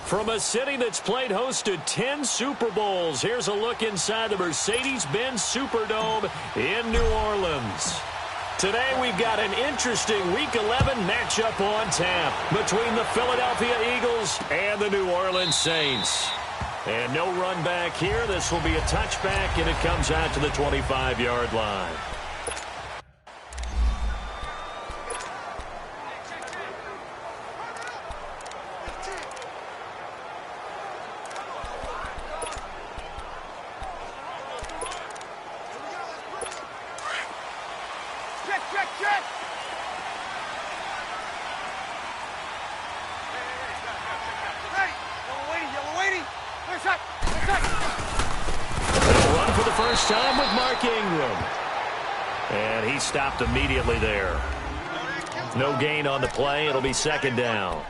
From a city that's played host to 10 Super Bowls, here's a look inside the Mercedes-Benz Superdome in New Orleans. Today we've got an interesting Week 11 matchup on tap between the Philadelphia Eagles and the New Orleans Saints. And no run back here. This will be a touchback, and it comes out to the 25-yard line. Time with Mark Ingram. And he stopped immediately there. No gain on the play. It'll be second down.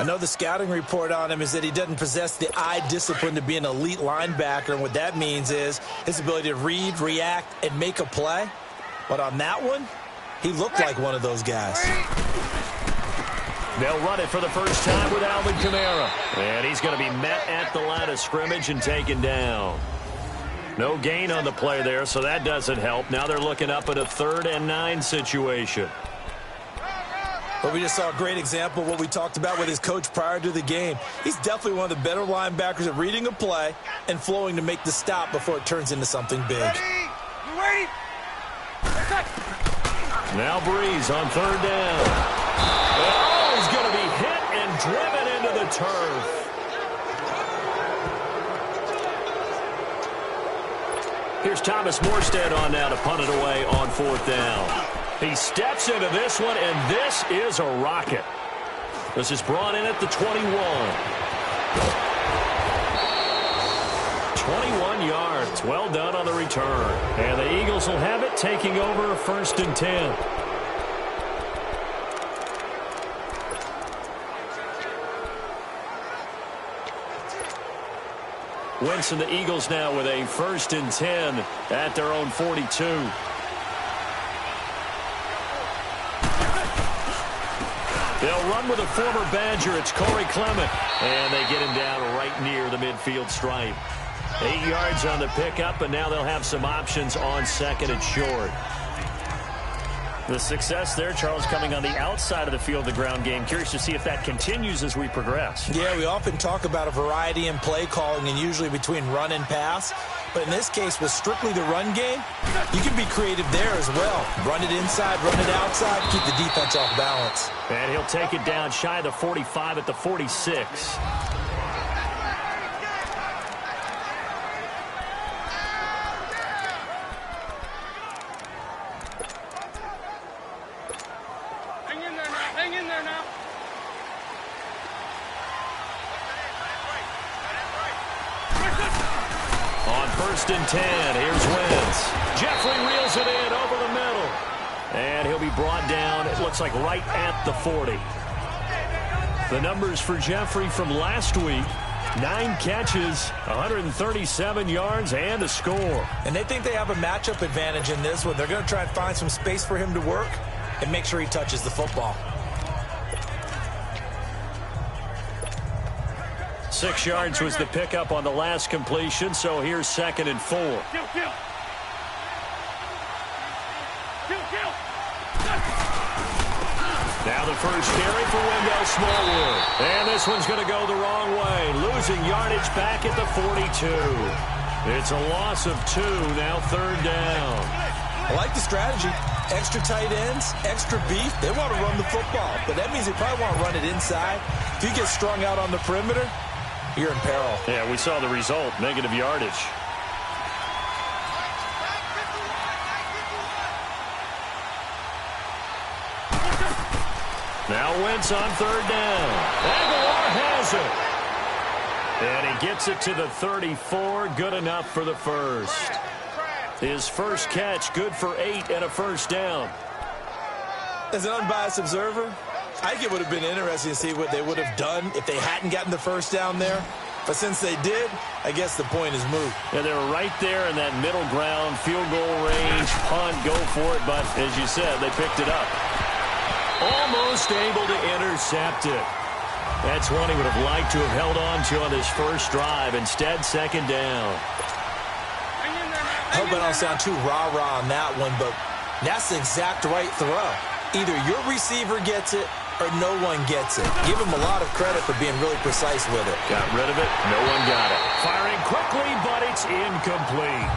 I know the scouting report on him is that he doesn't possess the eye discipline to be an elite linebacker. And what that means is his ability to read, react, and make a play. But on that one, he looked like one of those guys. They'll run it for the first time with Alvin Kamara. And he's going to be met at the line of scrimmage and taken down. No gain on the play there, so that doesn't help. Now they're looking up at a 3rd and 9 situation. But we just saw a great example of what we talked about with his coach prior to the game. He's definitely one of the better linebackers at reading a play and flowing to make the stop before it turns into something big. Now Breeze on 3rd down. Oh, he's going to be hit and driven into the turf. Here's Thomas Morstead on now to punt it away on 4th down. He steps into this one, and this is a rocket. This is brought in at the 21. 21 yards. Well done on the return. And the Eagles will have it, taking over 1st and 10. Wentz and the Eagles now with a 1st and 10 at their own 42. They'll run with a former Badger. It's Corey Clement. And they get him down right near the midfield stripe. 8 yards on the pickup, and now they'll have some options on 2nd and short. The success there, Charles, coming on the outside of the field, the ground game. Curious to see if that continues as we progress. Yeah, we often talk about a variety in play calling and usually between run and pass. But in this case, with strictly the run game, you can be creative there as well. Run it inside, run it outside, keep the defense off balance. And he'll take it down shy of the 45 at the 46. And 10. Here's Wentz. Jeffrey reels it in over the middle. And he'll be brought down, it looks like, right at the 40. The numbers for Jeffrey from last week: 9 catches, 137 yards, and a score. And they think they have a matchup advantage in this one. They're going to try and find some space for him to work and make sure he touches the football. 6 yards was the pickup on the last completion, so here's 2nd and 4. Now the first carry for Wendell Smallwood. And this one's going to go the wrong way, losing yardage back at the 42. It's a loss of 2, now 3rd down. I like the strategy. Extra tight ends, extra beef. They want to run the football, but that means they probably want to run it inside. If you get strung out on the perimeter, you're in peril. Yeah, we saw the result, negative yardage. Now Wentz on 3rd down. Aguilar has it. And he gets it to the 34, good enough for the first. His first catch, good for 8 and a 1st down. As an unbiased observer, I think it would have been interesting to see what they would have done if they hadn't gotten the 1st down there. But since they did, I guess the point is moot. Yeah, they were right there in that middle ground, field goal range, punt, go for it. But as you said, they picked it up. Almost able to intercept it. That's one he would have liked to have held on to on his first drive. Instead, second down. I hope I don't sound too rah-rah on that one, but that's the exact right throw. Either your receiver gets it or no one gets it. Give him a lot of credit for being really precise with it. Got rid of it. No one got it. Firing quickly, but it's incomplete.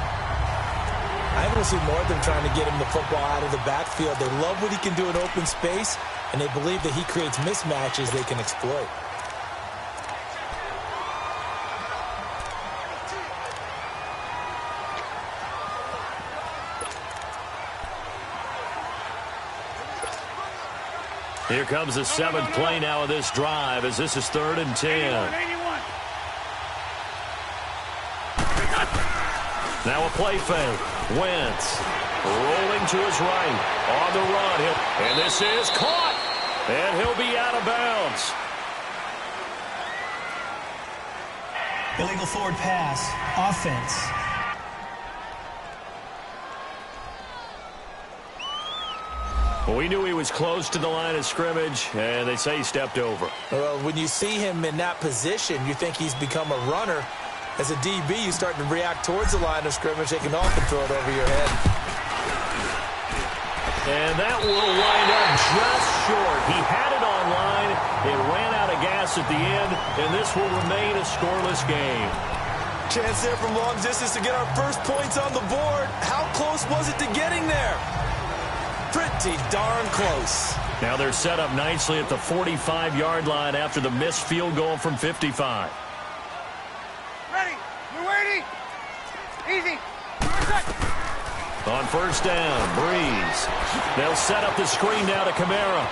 I want to see more of them trying to get him the football out of the backfield. They love what he can do in open space, and they believe that he creates mismatches they can exploit. Here comes the seventh play now of this drive as this is 3rd and 10. Now a play fake. Wentz rolling to his right. On the run. And this is caught. And he'll be out of bounds. Illegal forward pass. Offense. Well, we knew he was close to the line of scrimmage, and they say he stepped over. Well, when you see him in that position, you think he's become a runner. As a DB, you start to react towards the line of scrimmage. They can often throw it over your head. And that will wind up just short. He had it on line. It ran out of gas at the end, and this will remain a scoreless game. Chance there from long distance to get our first points on the board. How close was it to getting there? Pretty darn close. Now they're set up nicely at the 45-yard line after the missed field goal from 55. Ready. We're waiting. Easy. On first down, Breeze. They'll set up the screen now to Kamara.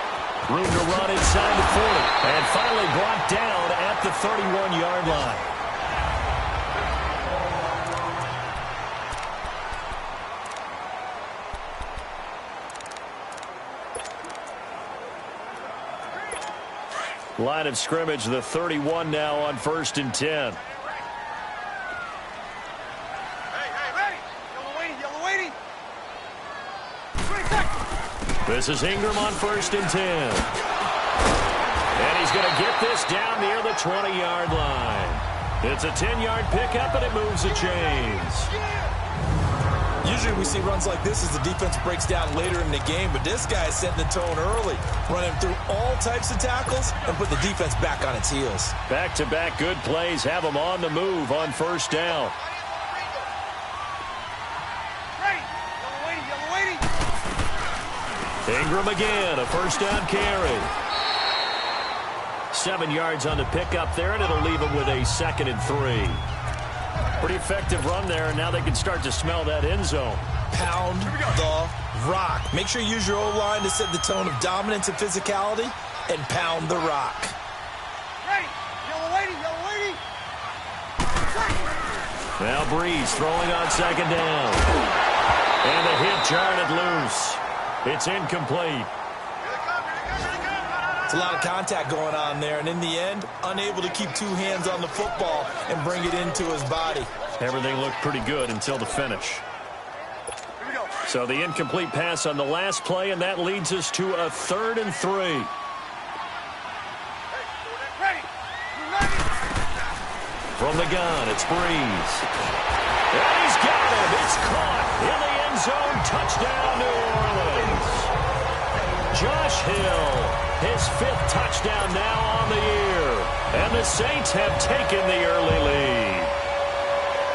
Room to run inside the 40. And finally brought down at the 31-yard line. Line of scrimmage, the 31 now on 1st and 10. This is Ingram on 1st and 10. And he's going to get this down near the 20-yard line. It's a 10-yard pickup, and it moves the chains. Usually we see runs like this as the defense breaks down later in the game, but this guy is setting the tone early, running through all types of tackles and put the defense back on its heels. Back-to-back good plays have him on the move on 1st down. Ingram again, a 1st down carry. 7 yards on the pickup there, and it'll leave him with a 2nd and 3. Pretty effective run there, and now they can start to smell that end zone. Pound the rock. Make sure you use your O-line to set the tone of dominance and physicality, and pound the rock. Ready. Yellow lady. Now Breeze throwing on 2nd down. And the hit jarred it loose. It's incomplete. It's a lot of contact going on there, and in the end, unable to keep 2 hands on the football and bring it into his body. Everything looked pretty good until the finish. So the incomplete pass on the last play, and that leads us to a 3rd and 3. From the gun, it's Breeze. And he's got him. It's caught in the end zone. Touchdown, New Orleans. Josh Hill, his 5th touchdown now on the year. And the Saints have taken the early lead.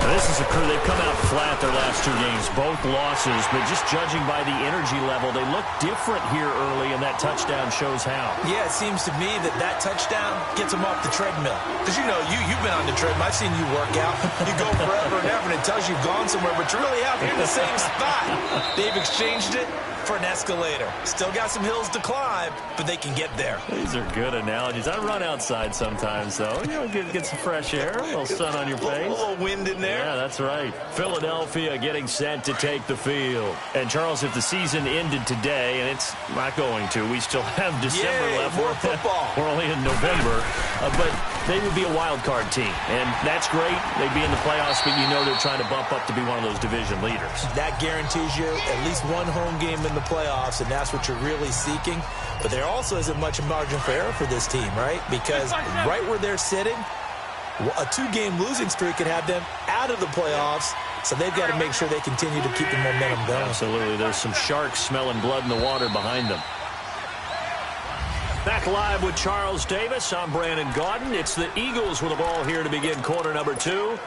Now, this is a crew. They've come out flat their last 2 games, both losses. But just judging by the energy level, they look different here early, and that touchdown shows how. Yeah, it seems to me that touchdown gets them off the treadmill. Because, you've been on the treadmill. I've seen you work out. You go forever and ever, and it tells you you've gone somewhere, but you're really out here in the same spot. They've exchanged it for an escalator. Still got some hills to climb, but they can get there. These are good analogies. I run outside sometimes, though. Get some fresh air, a little sun on your face. A little wind in there. Yeah, that's right. Philadelphia getting set to take the field. And, Charles, if the season ended today, and it's not going to, we still have December left. More football. We're only in November. But they would be a wild card team, and that's great. They'd be in the playoffs, but you know they're trying to bump up to be one of those division leaders. That guarantees you at least one home game in the playoffs, and that's what you're really seeking. But there also isn't much margin for error for this team, right? Because right where they're sitting, a 2-game losing streak could have them out of the playoffs, so they've got to make sure they continue to keep the momentum going. Absolutely. There's some sharks smelling blood in the water behind them. Back live with Charles Davis. I'm Brandon Gaudin. It's the Eagles with the ball here to begin quarter number 2.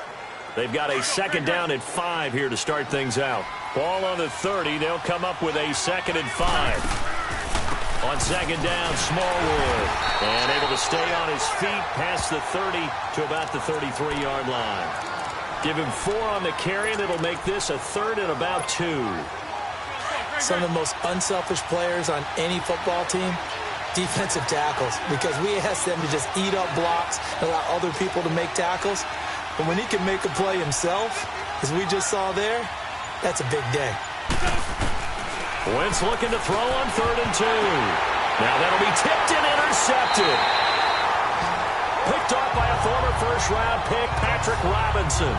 They've got a second down at 5 here to start things out. Ball on the 30. They'll come up with a 2nd and 5. On second down, Smallwood. And able to stay on his feet past the 30 to about the 33-yard line. Give him 4 on the carry, and it'll make this a 3rd and about 2. Some of the most unselfish players on any football team, defensive tackles, because we ask them to just eat up blocks, allow other people to make tackles. But when he can make a play himself, as we just saw there, that's a big day. Wentz looking to throw on 3rd and 2. Now that'll be tipped and intercepted. Picked off by a former first-round pick, Patrick Robinson.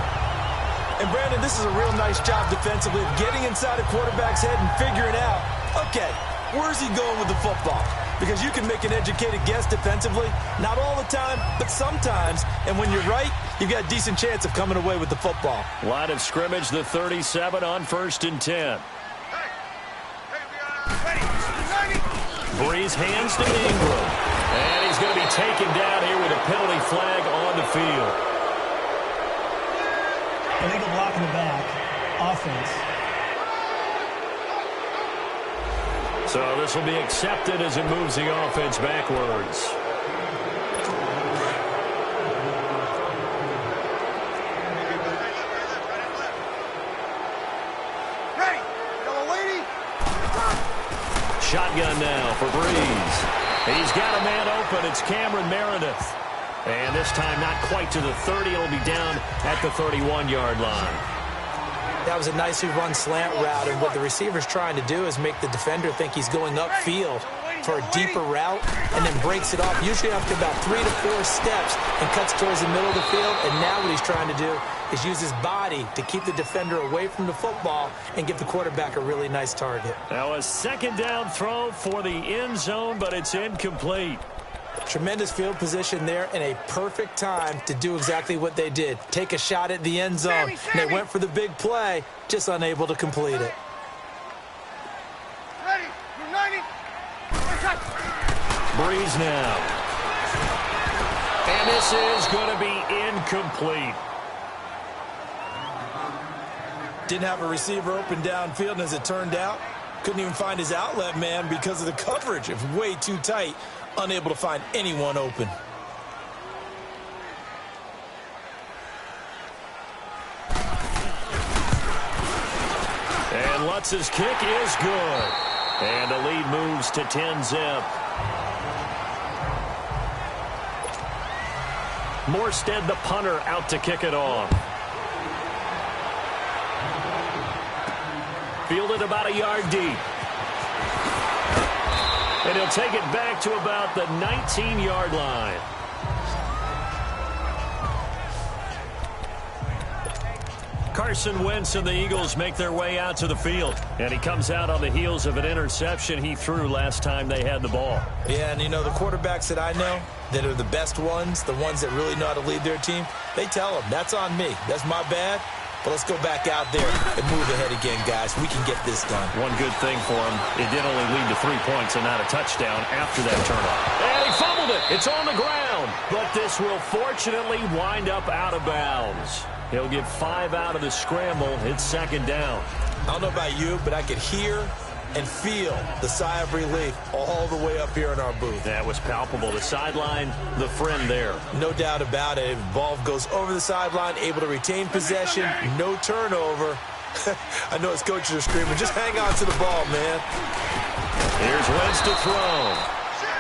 And, Brandon, this is a real nice job defensively of getting inside a quarterback's head and figuring out, okay, where's he going with the football? Because you can make an educated guess defensively, not all the time, but sometimes. And when you're right, you've got a decent chance of coming away with the football. Line of scrimmage, the 37 on 1st and 10. Breeze hands to Ingram. And he's going to be taken down here with a penalty flag on the field. Illegal block in the back. Offense. So this will be accepted as it moves the offense backwards. Ready. Yellow lady. Shotgun now for Breeze. He's got a man open. It's Cameron Meredith. And this time not quite to the 30. It'll be down at the 31-yard line. That was a nicely run slant route, and what the receiver's trying to do is make the defender think he's going upfield for a deeper route and then breaks it off, usually after about 3 to 4 steps, and cuts towards the middle of the field. And now what he's trying to do is use his body to keep the defender away from the football and give the quarterback a really nice target. Now a second down throw for the end zone, but it's incomplete. Tremendous field position there and a perfect time to do exactly what they did. Take a shot at the end zone. And they went for the big play, just unable to complete it. Ready. You're 90. Breeze now. And this is going to be incomplete. Didn't have a receiver open downfield, and as it turned out, couldn't even find his outlet man because of the coverage. It was way too tight. Unable to find anyone open. And Lutz's kick is good. And the lead moves to 10-zip. Morstead, the punter, out to kick it off. Fielded about a yard deep. And he'll take it back to about the 19-yard line. Carson Wentz and the Eagles make their way out to the field. And he comes out on the heels of an interception he threw last time they had the ball. Yeah, and you know, the quarterbacks that I know that are the best ones, the ones that really know how to lead their team, they tell them, that's on me. That's my bad. But let's go back out there and move ahead again, guys. We can get this done. One good thing for him, it did only lead to 3 points and not a touchdown after that turnover. And he fumbled it. It's on the ground. But this will fortunately wind up out of bounds. He'll get 5 out of the scramble. It's second down. I don't know about you, but I could hear and feel the sigh of relief all the way up here in our booth. That was palpable. The sideline, the friend there. No doubt about it. Ball goes over the sideline, able to retain possession, no turnover. I know his coaches are screaming, just hang on to the ball, man. Here's Wentz to throw.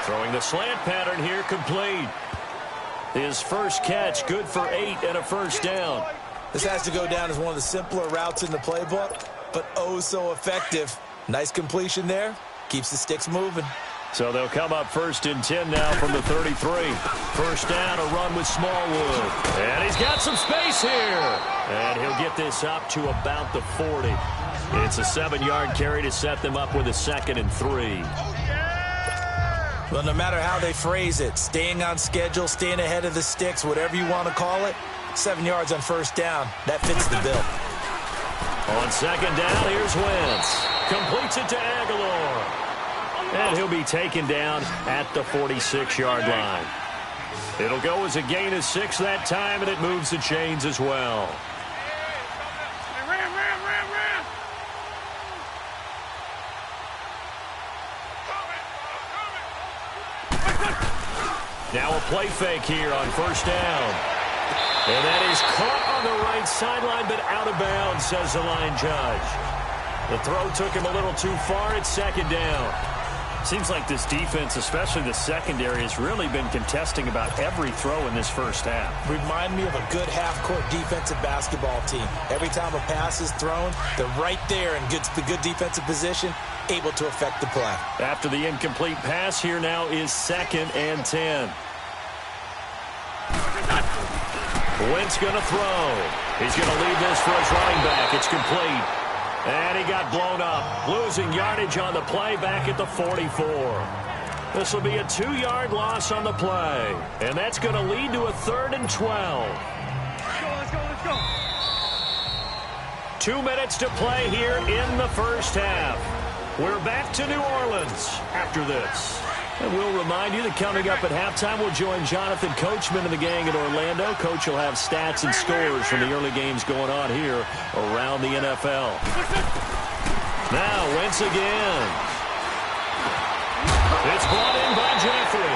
Throwing the slant pattern here, complete. His first catch, good for 8 and a first down. This has to go down as one of the simpler routes in the playbook, but oh so effective. Nice completion there. Keeps the sticks moving. So they'll come up 1st and 10 now from the 33. First down, a run with Smallwood. And he's got some space here. And he'll get this up to about the 40. It's a 7-yard carry to set them up with a 2nd and 3. Well, no matter how they phrase it, staying on schedule, staying ahead of the sticks, whatever you want to call it, 7 yards on first down, that fits the bill. On 2nd down, here's Wentz. Completes it to Aguilar. And he'll be taken down at the 46-yard line. It'll go as a gain of 6 that time, and it moves the chains as well. Now a play fake here on first down. And that is caught on the right sideline, but out of bounds, says the line judge. The throw took him a little too far. It's 2nd down. Seems like this defense, especially the secondary, has really been contesting about every throw in this first half. Remind me of a good half-court defensive basketball team. Every time a pass is thrown, they're right there in the good defensive position, able to affect the play. After the incomplete pass, here now is 2nd and 10. Wentz going to throw. He's going to leave this for his running back. It's complete. And he got blown up, losing yardage on the play back at the 44. This will be a 2-yard loss on the play. And that's going to lead to a 3rd and 12. Let's go. 2 minutes to play here in the first half. We're back to New Orleans after this. And we'll remind you that coming up at halftime, we'll join Jonathan Coachman and the gang in Orlando. Coach will have stats and scores from the early games going on here around the NFL. Now, Wentz again. It's brought in by Jeffrey.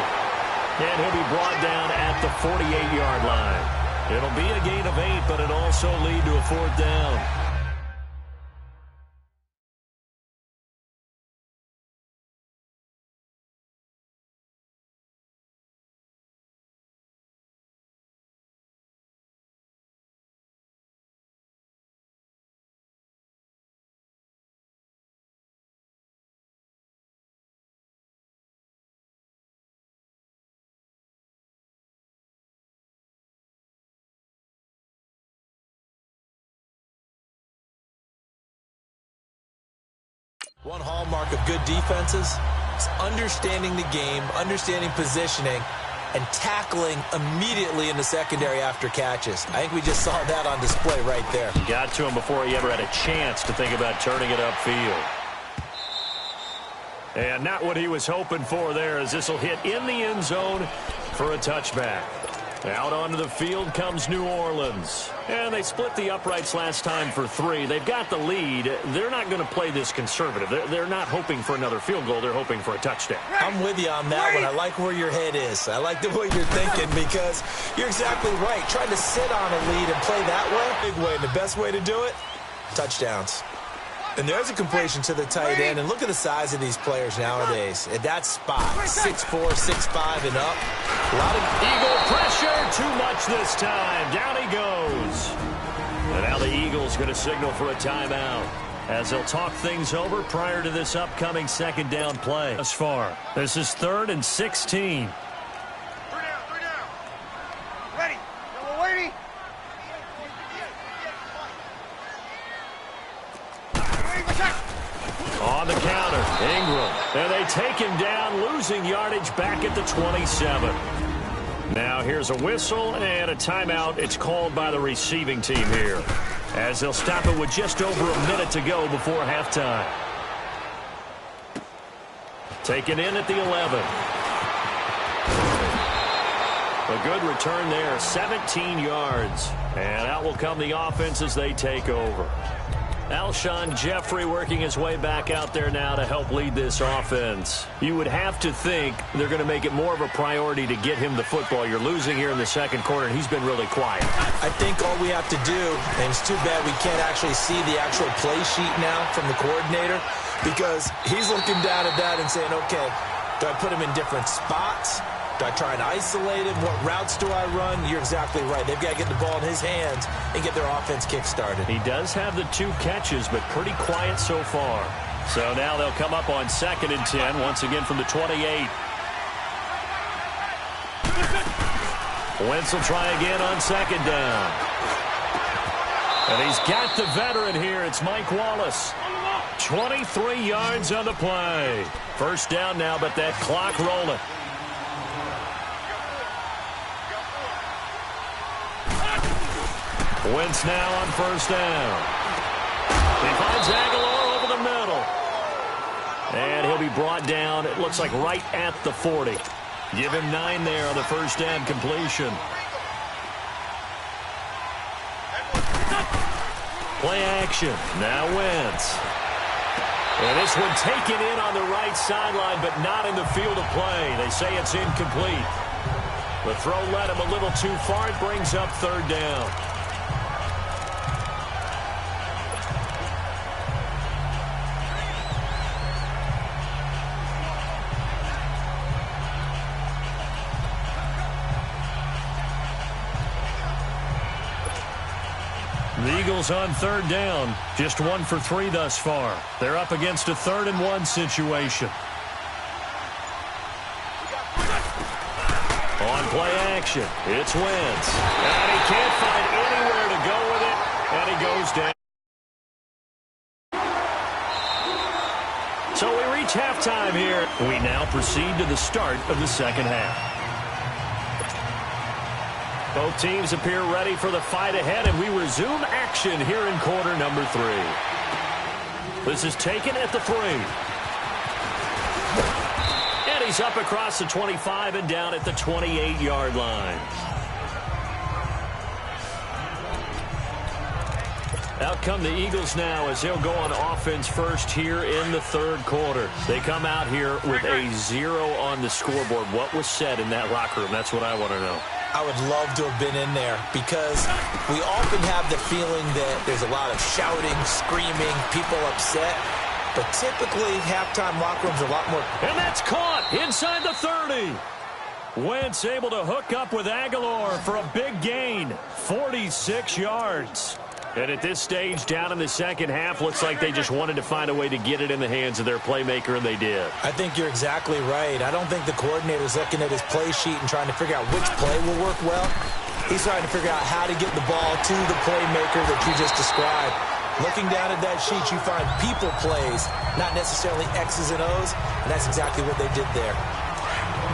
And he'll be brought down at the 48-yard line. It'll be a gain of 8, but it'll also lead to a 4th down. One hallmark of good defenses is understanding the game, understanding positioning, and tackling immediately in the secondary after catches. I think we just saw that on display right there. Got to him before he ever had a chance to think about turning it upfield. And not what he was hoping for there, as this will hit in the end zone for a touchback. Out onto the field comes New Orleans. And they split the uprights last time for 3. They've got the lead. They're not going to play this conservative. They're not hoping for another field goal. They're hoping for a touchdown. I'm with you on that one. I like where your head is. I like the way you're thinking, because you're exactly right. Trying to sit on a lead and play that way, big way. And the best way to do it, touchdowns. And there's a completion to the tight end. And look at the size of these players nowadays. At that spot, 6'4", 6'5", and up. A lot of Eagle pressure. Too much this time. Down he goes. And now the Eagles going to signal for a timeout, as they'll talk things over prior to this upcoming 2nd down play. Thus far, this is 3rd and 16. 3 down. Ready. Yellow lady. On the counter, Ingram. And they take him down, losing yardage back at the 27. Now here's a whistle and a timeout. It's called by the receiving team here, as they'll stop it with just over a minute to go before halftime. Taken in at the 11. A good return there, 17 yards. And out will come the offense as they take over. Alshon Jeffrey working his way back out there now to help lead this offense. You would have to think they're going to make it more of a priority to get him the football. You're losing here in the 2nd quarter, and he's been really quiet. I think all we have to do, and it's too bad we can't actually see the actual play sheet now from the coordinator, because he's looking down at that and saying, okay, do I put him in different spots? Do I try and isolate him? What routes do I run? You're exactly right. They've got to get the ball in his hands and get their offense kick-started. He does have the 2 catches, but pretty quiet so far. So now they'll come up on 2nd and 10, once again from the 28. Wentz will try again on 2nd down. And he's got the veteran here. It's Mike Wallace. 23 yards on the play. First down now, but that clock rolling. Wentz now on 1st down. He finds Aguilar over the middle. And he'll be brought down, it looks like right at the 40. Give him 9 there on the 1st down completion. Play action. Now Wentz. And this one taken in on the right sideline, but not in the field of play. They say it's incomplete. The throw led him a little too far. It brings up 3rd down. The Eagles on 3rd down. Just 1 for 3 thus far. They're up against a 3rd and 1 situation. On play action, it's Wentz. And he can't find anywhere to go with it, and he goes down. So we reach halftime here. We now proceed to the start of the 2nd half. Both teams appear ready for the fight ahead, and we resume action here in quarter number 3. This is taken at the 3. And he's up across the 25 and down at the 28-yard line. Out come the Eagles now as they'll go on offense first here in the 3rd quarter. They come out here with a 0 on the scoreboard. What was said in that locker room? That's what I want to know. I would love to have been in there because we often have the feeling that there's a lot of shouting, screaming, people upset. But typically, halftime locker rooms are a lot more. And that's caught inside the 30. Wentz able to hook up with Aguilar for a big gain, 46 yards. And at this stage, down in the 2nd half, looks like they just wanted to find a way to get it in the hands of their playmaker, and they did. I think you're exactly right. I don't think the coordinator's looking at his play sheet and trying to figure out which play will work well. He's trying to figure out how to get the ball to the playmaker that you just described. Looking down at that sheet, you find people plays, not necessarily X's and O's, and that's exactly what they did there.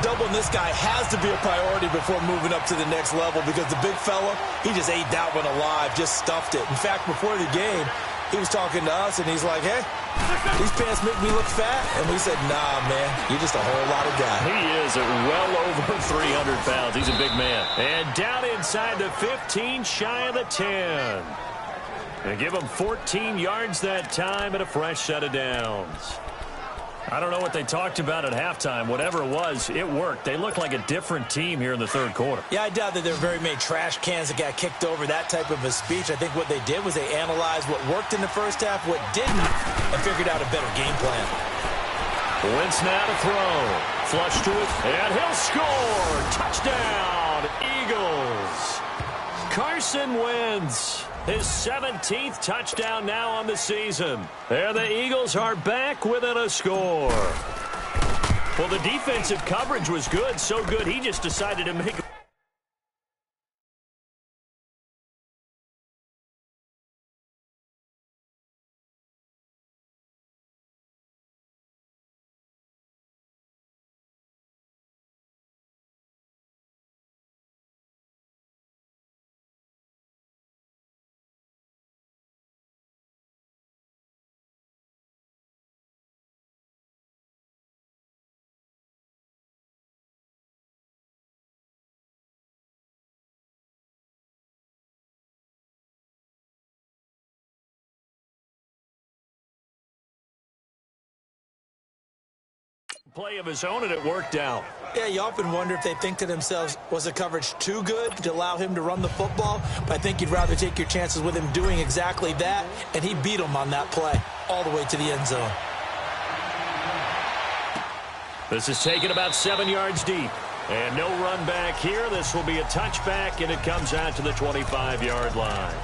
Doubling this guy has to be a priority before moving up to the next level because the big fella, he just ate that one alive, just stuffed it. In fact, before the game, he was talking to us, and he's like, hey, these pants make me look fat. And we said, nah, man, you're just a whole lot of guy. He is at well over 300 pounds. He's a big man. And down inside the 15, shy of the 10. And give him 14 yards that time and a fresh set of downs. I don't know what they talked about at halftime. Whatever it was, it worked. They look like a different team here in the 3rd quarter. Yeah, I doubt that there were very many trash cans that got kicked over, that type of a speech. I think what they did was they analyzed what worked in the 1st half, what didn't, and figured out a better game plan. Wentz now to throw. Flush to it, and he'll score. Touchdown, Eagles. Carson Wentz. His 17th touchdown now on the season. And the Eagles are back within a score. Well, the defensive coverage was good, so good he just decided to make play of his own, and it worked out. Yeah, you often wonder if they think to themselves, was the coverage too good to allow him to run the football? But I think you'd rather take your chances with him doing exactly that, and he beat him on that play all the way to the end zone. This is taken about 7 yards deep. And no run back here. This will be a touchback, and it comes out to the 25-yard line.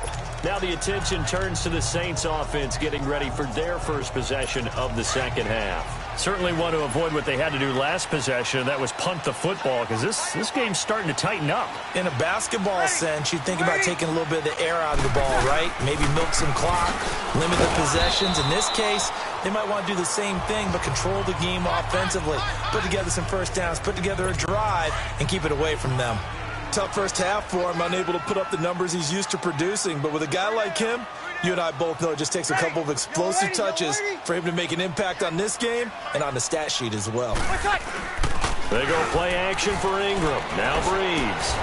Now the attention turns to the Saints offense getting ready for their first possession of the second half. Certainly want to avoid what they had to do last possession. That was punt the football, because this game's starting to tighten up. In a basketball sense, you think about taking a little bit of the air out of the ball, right? Maybe milk some clock, limit the possessions. In this case, they might want to do the same thing, but control the game offensively. Put together some first downs, put together a drive, and keep it away from them. Tough first half for him, unable to put up the numbers he's used to producing. But with a guy like him, you and I both know it just takes a couple of explosive touches for him to make an impact on this game and on the stat sheet as well. They go play action for Ingram. Now Breeze.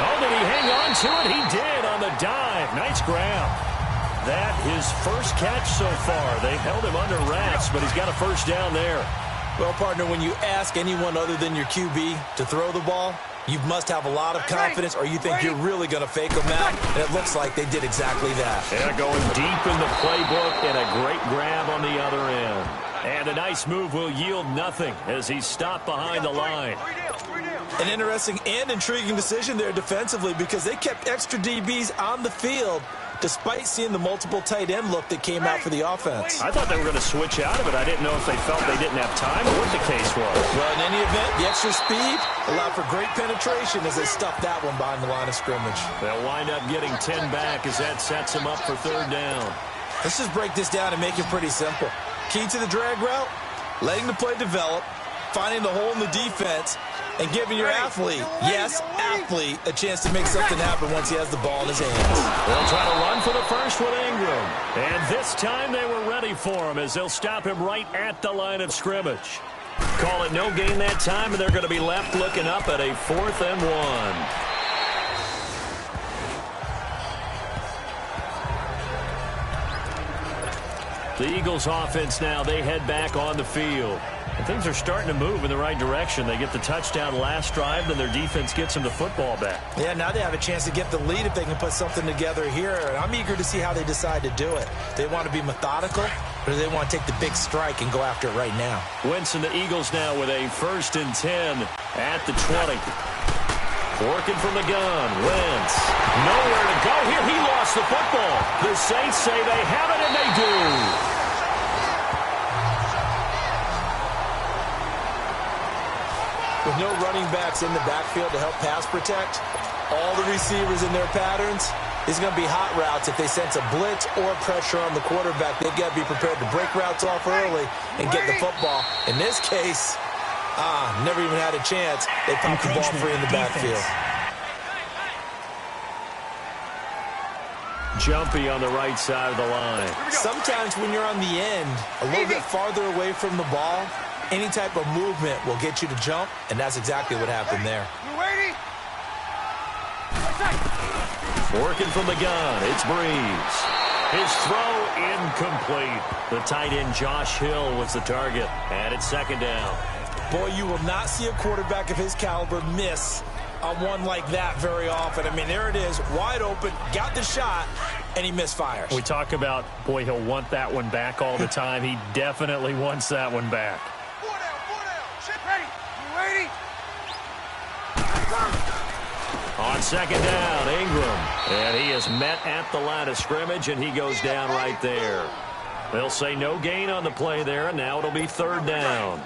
Oh, did he hang on to it? He did on the dive. Nice grab. That his first catch so far. They've held him under wraps, but he's got a first down there. Well, partner, when you ask anyone other than your QB to throw the ball, you must have a lot of confidence, or you think you're really going to fake them out, and it looks like they did exactly that. They're going deep in the playbook, and a great grab on the other end. And a nice move will yield nothing as he's stopped behind the line. An interesting and intriguing decision there defensively, because they kept extra DBs on the field despite seeing the multiple tight end look that came out for the offense. I thought they were going to switch out of it. I didn't know if they felt they didn't have time or what the case was. Well, in any event, the extra speed allowed for great penetration as they stuffed that one behind the line of scrimmage. They'll wind up getting 10 back as that sets them up for third down. Let's just break this down and make it pretty simple. Key to the drag route, letting the play develop, finding the hole in the defense, and giving your athlete, yes, athlete, a chance to make something happen once he has the ball in his hands. They'll try to run for the first with Ingram. And this time they were ready for him as they'll stop him right at the line of scrimmage. Call it no gain that time, and they're going to be left looking up at a 4th and 1. The Eagles offense now, they head back on the field. And things are starting to move in the right direction. They get the touchdown last drive, then their defense gets them the football back. Yeah, now they have a chance to get the lead if they can put something together here. And I'm eager to see how they decide to do it. They want to be methodical, or do they want to take the big strike and go after it right now? Wentz and the Eagles now with a 1st and 10 at the 20. Working from the gun. Wentz. Nowhere to go here. He lost the football. The Saints say they have it, and they do. With no running backs in the backfield to help pass protect, all the receivers in their patterns, it's going to be hot routes. If they sense a blitz or pressure on the quarterback, they've got to be prepared to break routes off early and get the football. In this case, never even had a chance. They popped the ball free in the backfield. Jumpy on the right side of the line. Sometimes when you're on the end, a little bit farther away from the ball, any type of movement will get you to jump, and that's exactly what happened there. Working from the gun, it's Breeze. His throw incomplete. The tight end Josh Hill was the target, and it's 2nd down. Boy, you will not see a quarterback of his caliber miss on one like that very often. I mean, there it is, wide open, got the shot, and he misfires. We talk about, boy, he'll want that one back all the time. He definitely wants that one back. On 2nd down, Ingram. And he is met at the line of scrimmage, and he goes down right there. They'll say no gain on the play there, and now it'll be 3rd down.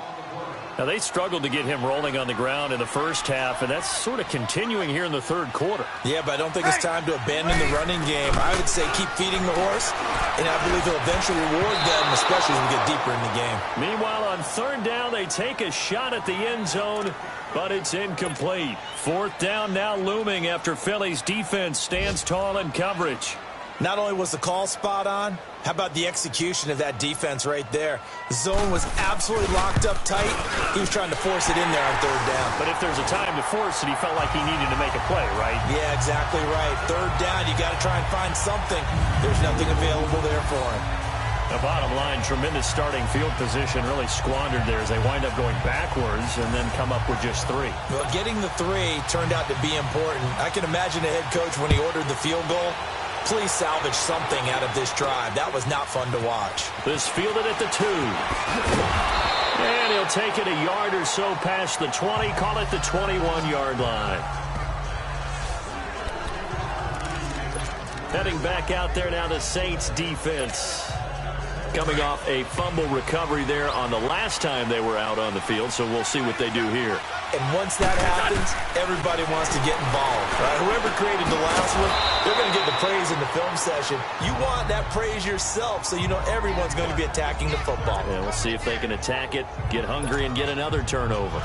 Now, they struggled to get him rolling on the ground in the first half, and that's sort of continuing here in the 3rd quarter. Yeah, but I don't think it's time to abandon the running game. I would say keep feeding the horse, and I believe he'll eventually reward them, especially as we get deeper in the game. Meanwhile, on 3rd down, they take a shot at the end zone, but it's incomplete. 4th down now looming after Philly's defense stands tall in coverage. Not only was the call spot on, how about the execution of that defense right there? The zone was absolutely locked up tight. He was trying to force it in there on 3rd down. But if there's a time to force it, he felt like he needed to make a play, right? Yeah, exactly right. 3rd down, you got to try and find something. There's nothing available there for him. The bottom line, tremendous starting field position, really squandered there as they wind up going backwards and then come up with just 3. Well, getting the 3 turned out to be important. I can imagine the head coach when he ordered the field goal. Please salvage something out of this drive. That was not fun to watch. This fielded at the 2. And he'll take it a yard or so past the 20, call it the 21-yard line. Heading back out there now, the Saints defense. Coming off a fumble recovery there on the last time they were out on the field, so we'll see what they do here. And once that happens, everybody wants to get involved, right? Whoever created the last one, they're going to get the praise in the film session. You want that praise yourself, so you know everyone's going to be attacking the football. Yeah, we'll see if they can attack it, get hungry, and get another turnover.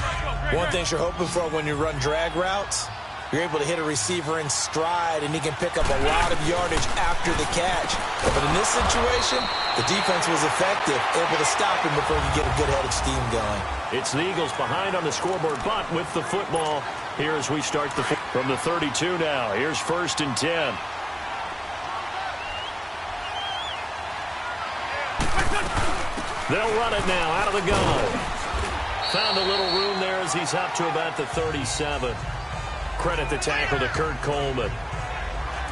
One thing you're hoping for when you run drag routes, you're able to hit a receiver in stride, and he can pick up a lot of yardage after the catch. But in this situation, the defense was effective, able to stop him before he could get a good head of steam going. It's the Eagles behind on the scoreboard, but with the football here as we start from the 32 now. Here's 1st and 10. They'll run it now out of the gun. Found a little room there as he's up to about the 37. Credit the tackle to Kurt Coleman.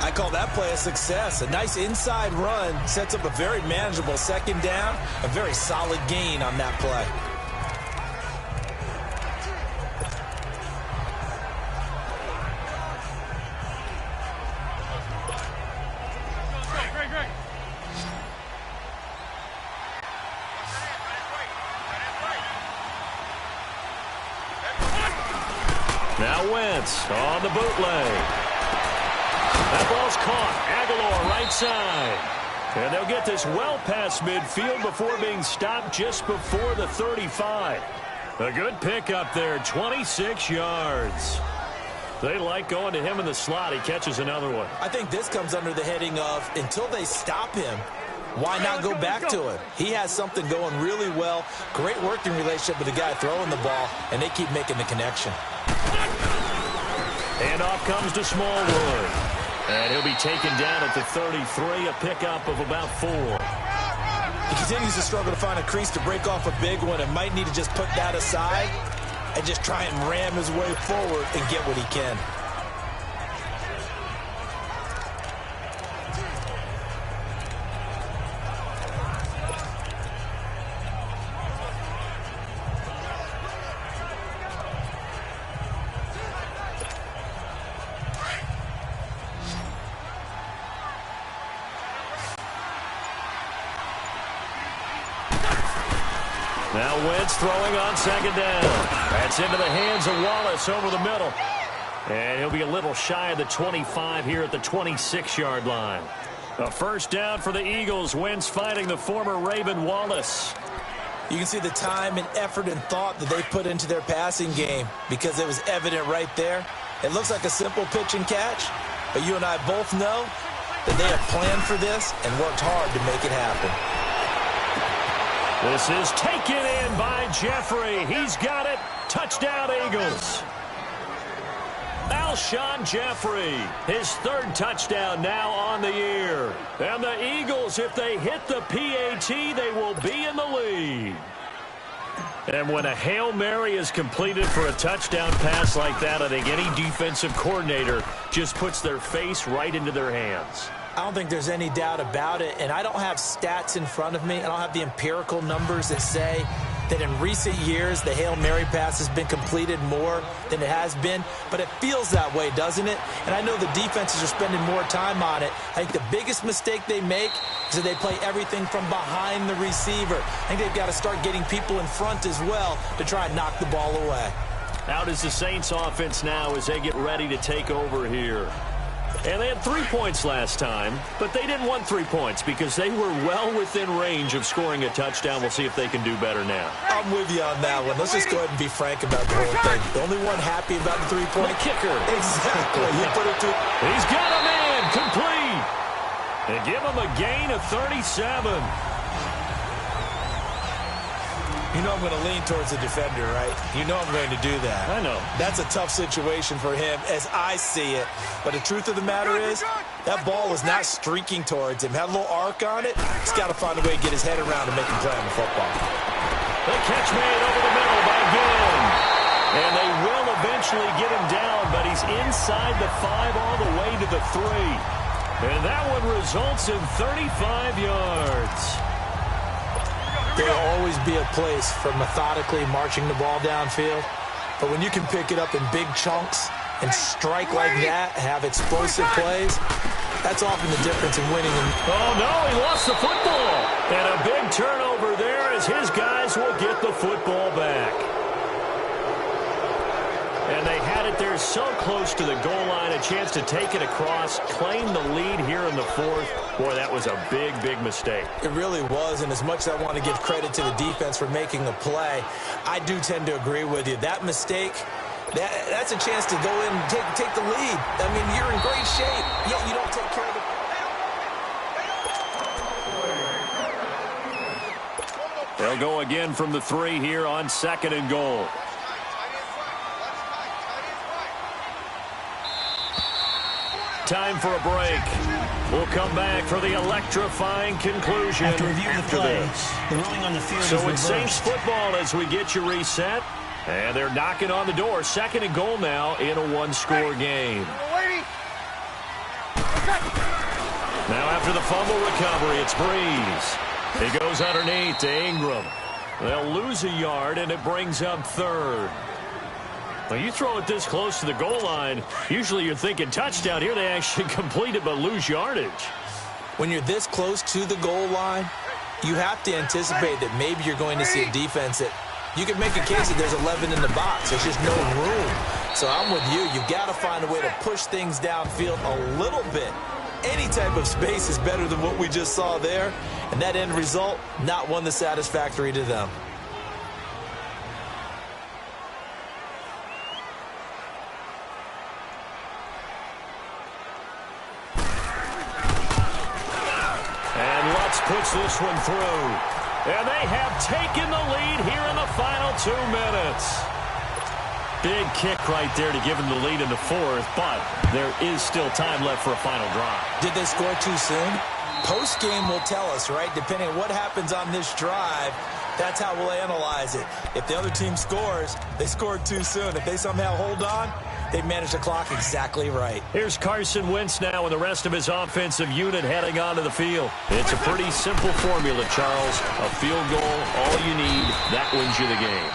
I call that play a success. A nice inside run sets up a very manageable 2nd down. A very solid gain on that play. Now Wentz on the bootleg. That ball's caught. Aguilar right side. And they'll get this well past midfield before being stopped just before the 35. A good pickup there, 26 yards. They like going to him in the slot. He catches another one. I think this comes under the heading of until they stop him, why not go back to him? He has something going really well. Great working relationship with the guy throwing the ball, and they keep making the connection. And off comes to Smallwood. And he'll be taken down at the 33, a pickup of about 4. He continues to struggle to find a crease to break off a big one and might need to just put that aside and just try and ram his way forward and get what he can. Now Wentz throwing on 2nd down. That's into the hands of Wallace over the middle. And he'll be a little shy of the 25 here at the 26-yard line. A 1st down for the Eagles. Wentz finding the former Raven Wallace. You can see the time and effort and thought that they put into their passing game because it was evident right there. It looks like a simple pitch and catch, but you and I both know that they have planned for this and worked hard to make it happen. This is taken in by Jeffrey. He's got it. Touchdown, Eagles. Alshon Jeffrey, his 3rd touchdown now on the year. And the Eagles, if they hit the PAT, they will be in the lead. And when a Hail Mary is completed for a touchdown pass like that, I think any defensive coordinator just puts their face right into their hands. I don't think there's any doubt about it, and I don't have stats in front of me. I don't have the empirical numbers that say that in recent years the Hail Mary pass has been completed more than it has been, but it feels that way, doesn't it? And I know the defenses are spending more time on it. I think the biggest mistake they make is that they play everything from behind the receiver. I think they've got to start getting people in front as well to try and knock the ball away. Out is the Saints offense now as they get ready to take over here. And they had 3 points last time, but they didn't want 3 points because they were well within range of scoring a touchdown. We'll see if they can do better now. I'm with you on that one. Let's just go ahead and be frank about the whole thing. The only one happy about the 3-point kicker. Exactly. You put it to... He's got a man complete. They give him a gain of 37. You know I'm going to lean towards the defender, right? You know I'm going to do that. I know. That's a tough situation for him as I see it. But the truth of the matter is, that ball was not streaking towards him. Had a little arc on it. He's got to find a way to get his head around and make him play on the football. The catch made over the middle by Ginn. And they will eventually get him down, but he's inside the 5 all the way to the 3. And that one results in 35 yards. There will always be a place for methodically marching the ball downfield. But when you can pick it up in big chunks and strike like that, have explosive plays, That's often the difference in winning. Oh, no, he lost the football. And a big turnover there as his guys will get the football back. And they had it there so close to the goal line, a chance to take it across, claim the lead here in the fourth. Boy, that was a big, big mistake. It really was, and as much as I want to give credit to the defense for making the play, I do tend to agree with you. That mistake, that's a chance to go in and take the lead. I mean, you're in great shape, yet you don't take care of the... They'll go again from the 3 here on 2nd and goal. Time for a break. We'll come back for the electrifying conclusion After review of the play, this. the ruling on the field So is it's Saints reversed. football as we get you reset. And they're knocking on the door. 2nd and goal now in a one-score game. Now after the fumble recovery, it's Breeze. He goes underneath to Ingram. They'll lose a yard, and it brings up 3rd. Now, you throw it this close to the goal line, usually you're thinking touchdown. Here they actually complete it but lose yardage. When you're this close to the goal line, you have to anticipate that maybe you're going to see a defense that you can make a case that there's 11 in the box. There's just no room. So I'm with you. You've got to find a way to push things downfield a little bit. Any type of space is better than what we just saw there. And that end result, not one that's satisfactory to them. Puts this one through. And they have taken the lead here in the final 2 minutes. Big kick right there to give them the lead in the 4th, but there is still time left for a final drive. Did they score too soon? Post-game will tell us, right? Depending on what happens on this drive, that's how we'll analyze it. If the other team scores, they scored too soon. If they somehow hold on, they managed the clock exactly right. Here's Carson Wentz now and the rest of his offensive unit heading onto the field. It's a pretty simple formula, Charles. A field goal, all you need, that wins you the game.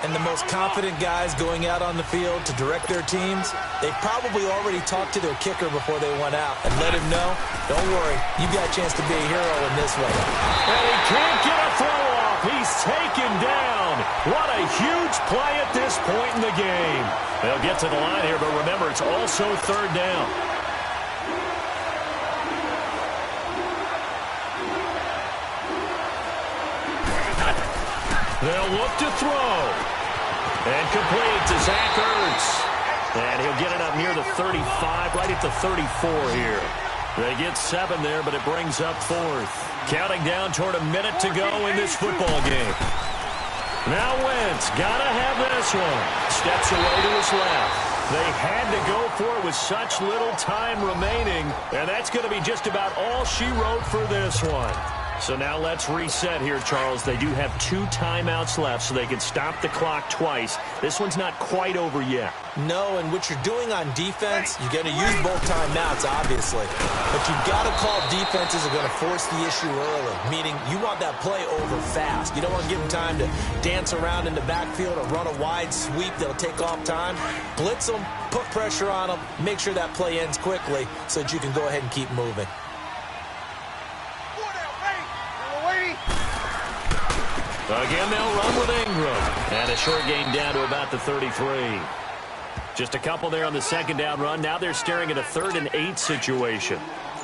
And the most confident guys going out on the field to direct their teams, they probably already talked to their kicker before they went out and let him know, don't worry, you've got a chance to be a hero in this one. And he can't get a throw off. He's taken down. What a huge play at this point in the game. They'll get to the line here, but remember, it's also 3rd down. They'll look to throw. And complete to Zach Ertz. And he'll get it up near the 35, right at the 34 here. They get 7 there, but it brings up 4th. Counting down toward a minute to go in this football game. Now Wentz, gotta have this one. Steps away to his left. They had to go for it with such little time remaining, and that's going to be just about all she wrote for this one. So now let's reset here, Charles. They do have 2 timeouts left, so they can stop the clock twice. This one's not quite over yet. No, and what you're doing on defense, you're going to use both timeouts, obviously. But you've got to call defenses are going to force the issue early, meaning you want that play over fast. You don't want to give them time to dance around in the backfield or run a wide sweep that'll take off time. Blitz them, put pressure on them, make sure that play ends quickly so that you can go ahead and keep moving. Again, they'll run with Ingram. And a short gain down to about the 33. Just a couple there on the 2nd down run. Now they're staring at a 3rd and 8 situation.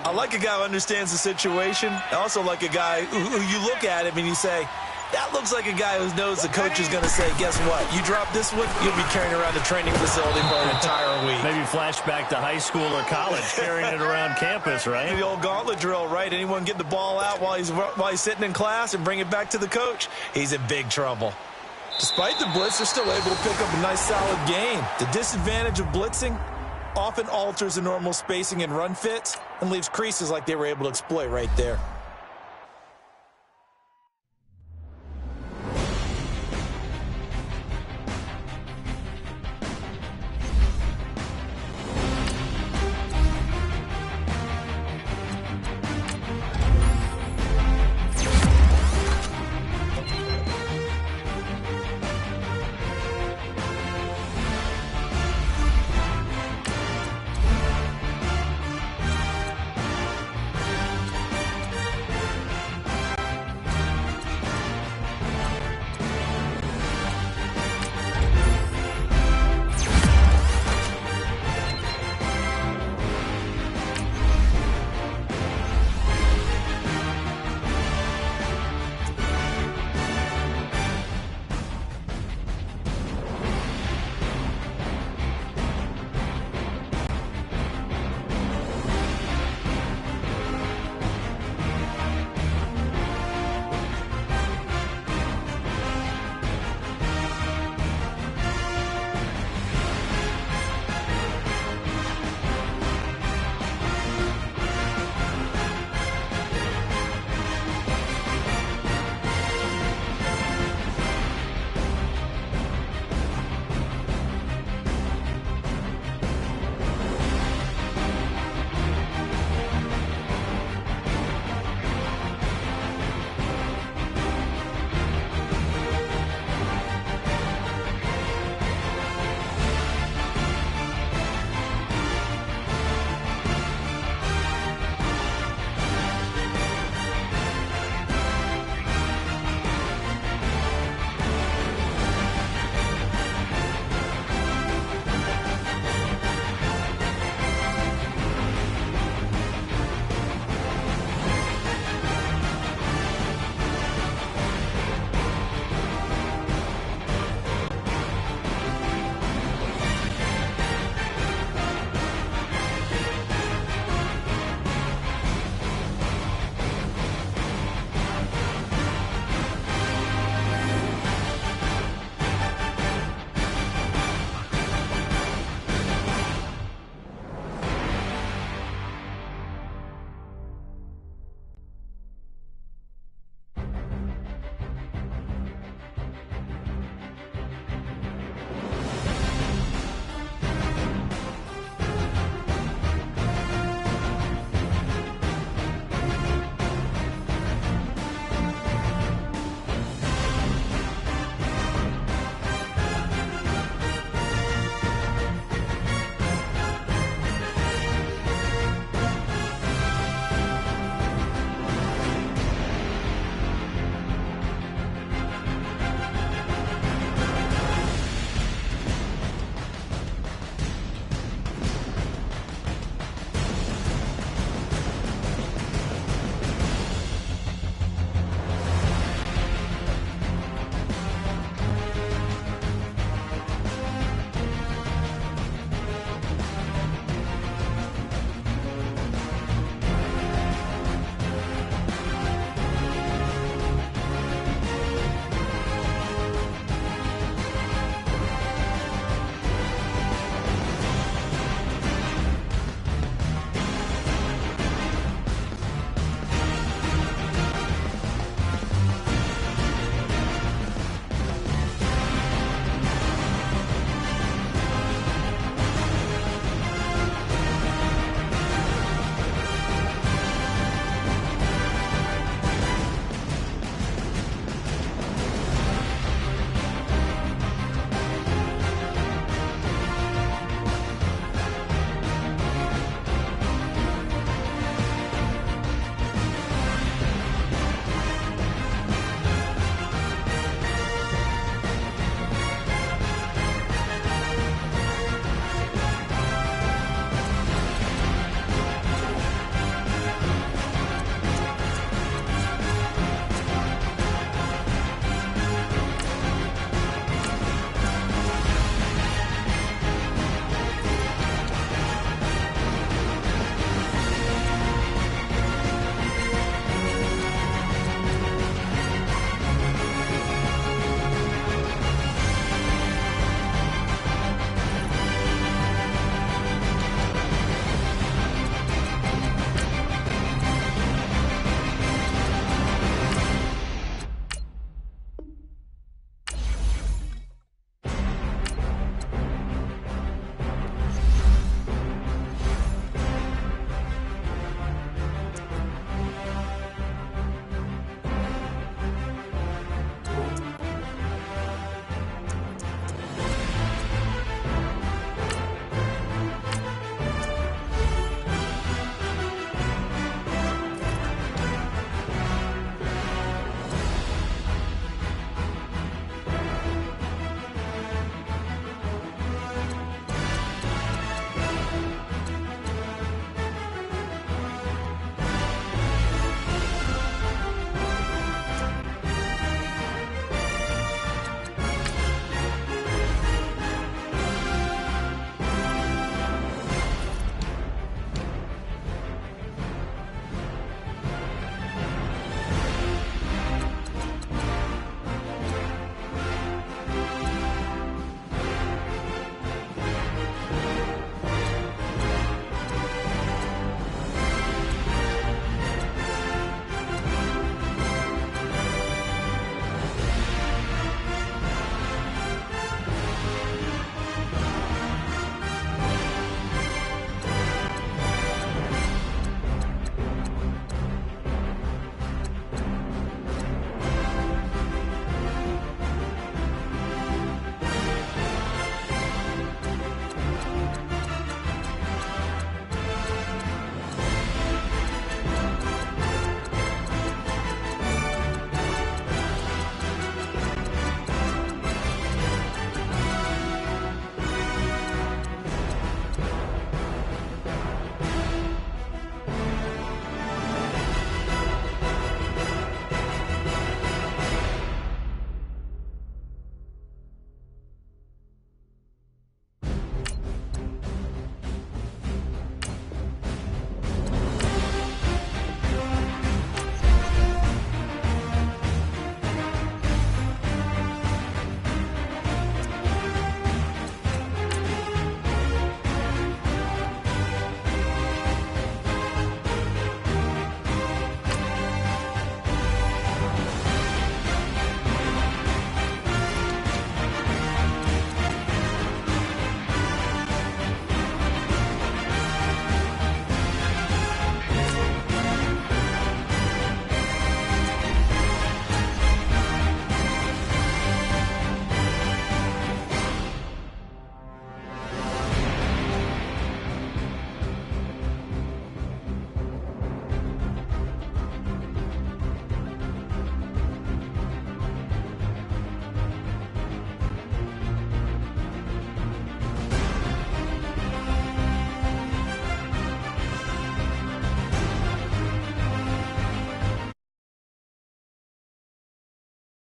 I like a guy who understands the situation. I also like a guy who you look at him and you say, that looks like a guy who knows the coach is going to say, guess what? You drop this one, you'll be carrying around the training facility for an entire week. Maybe flashback to high school or college, carrying it around campus, right? The old gauntlet drill, right? Anyone get the ball out while he's sitting in class and bring it back to the coach, he's in big trouble. Despite the blitz, they're still able to pick up a nice, solid gain. The disadvantage of blitzing often alters the normal spacing and run fits and leaves creases like they were able to exploit right there.